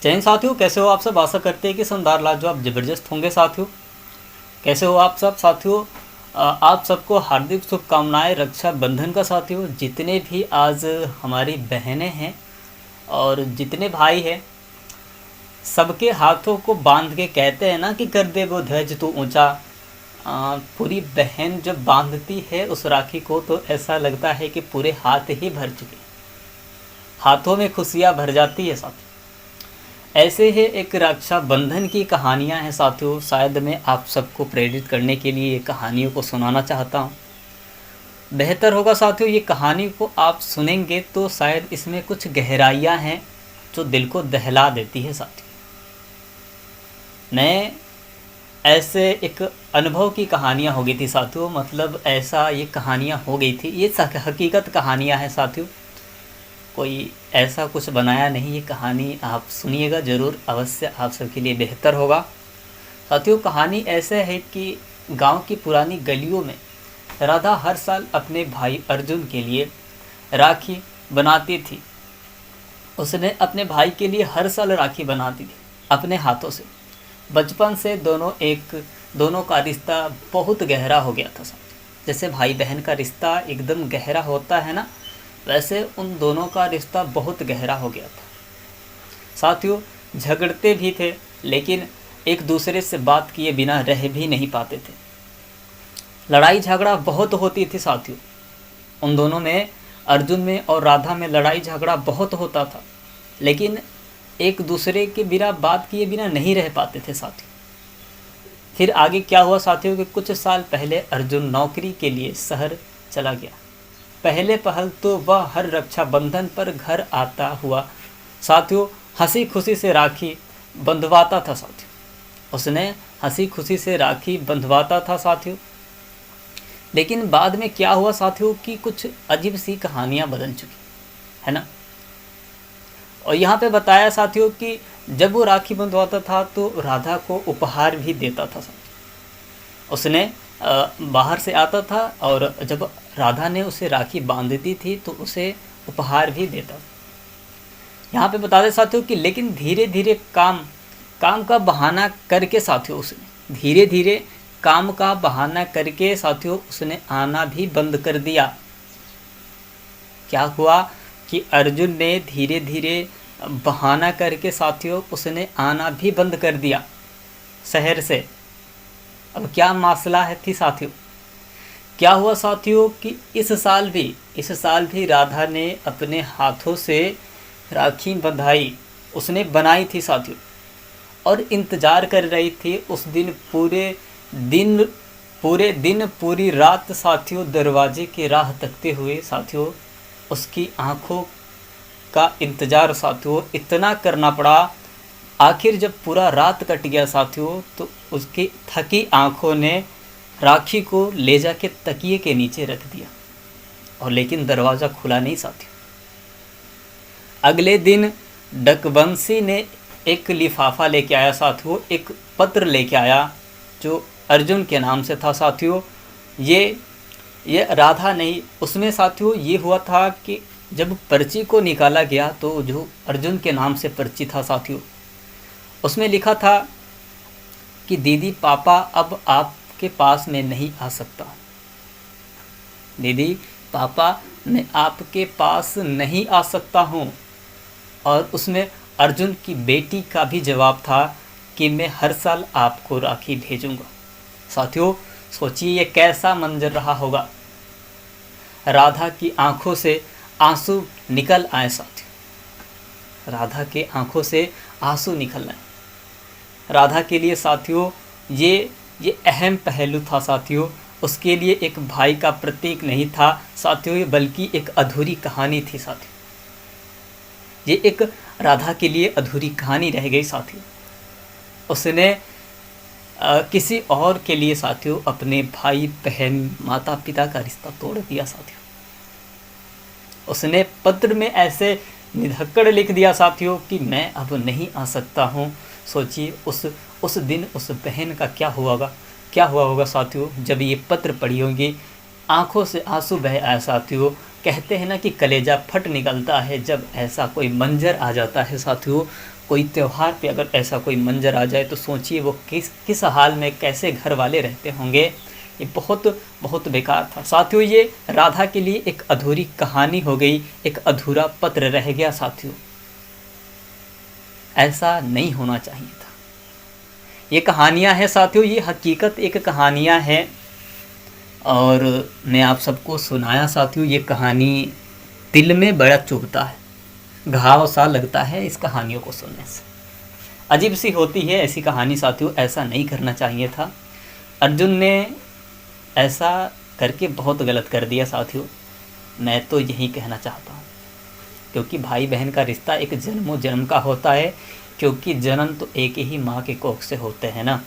जय हिंद साथियों, कैसे हो आप सब। आशा करते हैं कि शानदार लाजवाब ज़बरदस्त होंगे साथियों। कैसे हो आप सब साथियों। आप सबको हार्दिक शुभकामनाएं रक्षा बंधन का साथियों। जितने भी आज हमारी बहनें हैं और जितने भाई हैं, सबके हाथों को बांध के कहते हैं ना कि कर दे वो ध्वज तू ऊंचा। पूरी बहन जब बांधती है उस राखी को तो ऐसा लगता है कि पूरे हाथ ही भर चुके, हाथों में खुशियाँ भर जाती है साथियों। ऐसे ही एक रक्षाबंधन की कहानियाँ हैं साथियों। शायद मैं आप सबको प्रेरित करने के लिए ये कहानियों को सुनाना चाहता हूँ। बेहतर होगा साथियों, ये कहानी को आप सुनेंगे तो शायद इसमें कुछ गहराइयाँ हैं जो दिल को दहला देती है साथियों। मैं ऐसे एक अनुभव की कहानियाँ हो गई थी साथियों, मतलब ऐसा ये कहानियाँ हो गई थी। ये हकीकत कहानियाँ हैं साथियों, कोई ऐसा कुछ बनाया नहीं। ये कहानी आप सुनिएगा ज़रूर, अवश्य आप सबके लिए बेहतर होगा साथियों। कहानी ऐसे है कि गांव की पुरानी गलियों में राधा हर साल अपने भाई अर्जुन के लिए राखी बनाती थी। उसने अपने भाई के लिए हर साल राखी बनाती थी अपने हाथों से। बचपन से दोनों का रिश्ता बहुत गहरा हो गया था साथियों। जैसे भाई बहन का रिश्ता एकदम गहरा होता है ना, वैसे उन दोनों का रिश्ता बहुत गहरा हो गया था साथियों। झगड़ते भी थे लेकिन एक दूसरे से बात किए बिना रह भी नहीं पाते थे। लड़ाई झगड़ा बहुत होती थी साथियों उन दोनों में, अर्जुन में और राधा में लड़ाई झगड़ा बहुत होता था, लेकिन एक दूसरे के बिना बात किए बिना नहीं रह पाते थे साथियों। फिर आगे क्या हुआ साथियों कि कुछ साल पहले अर्जुन नौकरी के लिए शहर चला गया। पहले पहल तो वह हर रक्षाबंधन पर घर आता हुआ साथियों हंसी खुशी से राखी बंधवाता था साथियों। उसने हंसी खुशी से राखी बंधवाता था साथियों। लेकिन बाद में क्या हुआ साथियों कि कुछ अजीब सी कहानियां बदल चुकी है ना। और यहाँ पे बताया साथियों कि जब वो राखी बंधवाता था तो राधा को उपहार भी देता था साथियों। उसने बाहर से आता था और जब राधा ने उसे राखी बांधती थी तो उसे उपहार भी देता। यहाँ पे बता दें साथियों कि लेकिन धीरे धीरे काम का बहाना करके साथियों उसने धीरे धीरे काम का बहाना करके साथियों उसने आना भी बंद कर दिया। क्या हुआ कि अर्जुन ने धीरे धीरे बहाना करके साथियों उसने आना भी बंद कर दिया शहर से। अब क्या मसला है थी साथियों, क्या हुआ साथियों कि इस साल भी राधा ने अपने हाथों से राखी बंधाई, उसने बनाई थी साथियों, और इंतज़ार कर रही थी उस दिन पूरे दिन पूरी रात साथियों दरवाजे की राह तकते हुए साथियों। उसकी आंखों का इंतज़ार साथियों इतना करना पड़ा। आखिर जब पूरा रात कट गया साथियों तो उसकी थकी आंखों ने राखी को ले जाके तकिए के नीचे रख दिया, और लेकिन दरवाज़ा खुला नहीं साथियों। अगले दिन डकबंसी ने एक लिफाफा लेके आया साथियों, एक पत्र लेके आया जो अर्जुन के नाम से था साथियों। ये राधा नहीं, उसमें साथियों ये हुआ था कि जब पर्ची को निकाला गया तो जो अर्जुन के नाम से पर्ची था साथियों, उसमें लिखा था कि दीदी पापा अब आपके पास में नहीं आ सकता। दीदी पापा मैं आपके पास नहीं आ सकता हूँ। और उसमें अर्जुन की बेटी का भी जवाब था कि मैं हर साल आपको राखी भेजूंगा। साथियों सोचिए ये कैसा मंजर रहा होगा। राधा की आंखों से आंसू निकल आए साथियों, राधा के आंखों से आंसू निकल आए। राधा के लिए साथियों ये अहम पहलू था साथियों। उसके लिए एक भाई का प्रतीक नहीं था साथियों, बल्कि एक अधूरी कहानी थी साथियों। ये एक राधा के लिए अधूरी कहानी रह गई साथियों। उसने किसी और के लिए साथियों अपने भाई बहन माता पिता का रिश्ता तोड़ दिया साथियों। उसने पत्र में ऐसे निधक्कड़ लिख दिया साथियों कि मैं अब नहीं आ सकता हूँ। सोचिए उस दिन उस बहन का क्या हुआ होगा साथियों जब ये पत्र पढ़ी होंगी। आंखों से आंसू बह आए साथियों कहते हैं ना कि कलेजा फट निकलता है जब ऐसा कोई मंजर आ जाता है साथियों। कोई त्योहार पे अगर ऐसा कोई मंजर आ जाए तो सोचिए वो किस किस हाल में कैसे घर वाले रहते होंगे। ये बहुत बहुत बेकार था साथियों। ये राधा के लिए एक अधूरी कहानी हो गई, एक अधूरा पत्र रह गया साथियों। ऐसा नहीं होना चाहिए था। ये कहानियाँ हैं साथियों, ये हकीकत एक कहानियाँ हैं और मैं आप सबको सुनाया साथियों। ये कहानी दिल में बड़ा चुभता है, घाव सा लगता है इस कहानियों को सुनने से। अजीब सी होती है ऐसी कहानी साथियों। ऐसा नहीं करना चाहिए था। अर्जुन ने ऐसा करके बहुत गलत कर दिया साथियों। मैं तो यही कहना चाहता हूँ, क्योंकि भाई बहन का रिश्ता एक जन्मों जन्म का होता है, क्योंकि जन्म तो एक ही माँ के कोख से होते हैं ना।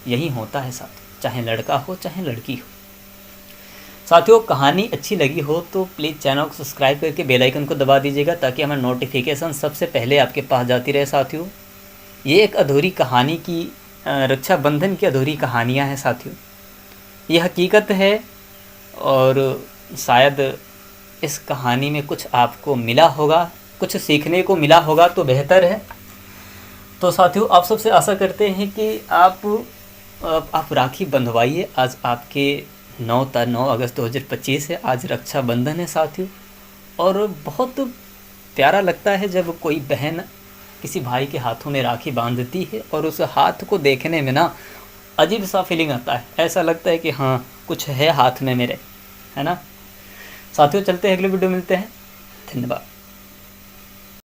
यही होता है साथियों, चाहे लड़का हो चाहे लड़की हो। साथियों कहानी अच्छी लगी हो तो प्लीज़ चैनल को सब्सक्राइब करके बेल आइकन को दबा दीजिएगा, ताकि हमारी नोटिफिकेशन सबसे पहले आपके पास जाती रहे साथियों। ये एक अधूरी कहानी की रक्षाबंधन की अधूरी कहानियाँ हैं साथियों। ये हकीकत है और शायद इस कहानी में कुछ आपको मिला होगा, कुछ सीखने को मिला होगा तो बेहतर है। तो साथियों आप सबसे आशा करते हैं कि आप राखी बंधवाइए। आज आपके 9 अगस्त 2025 है, आज रक्षाबंधन है साथियों। और बहुत प्यारा लगता है जब कोई बहन किसी भाई के हाथों में राखी बांधती है और उस हाथ को देखने में ना अजीब सा फीलिंग आता है। ऐसा लगता है कि हाँ कुछ है हाथ में मेरे, है ना साथियों। चलते हैं, अगले वीडियो मिलते हैं। धन्यवाद।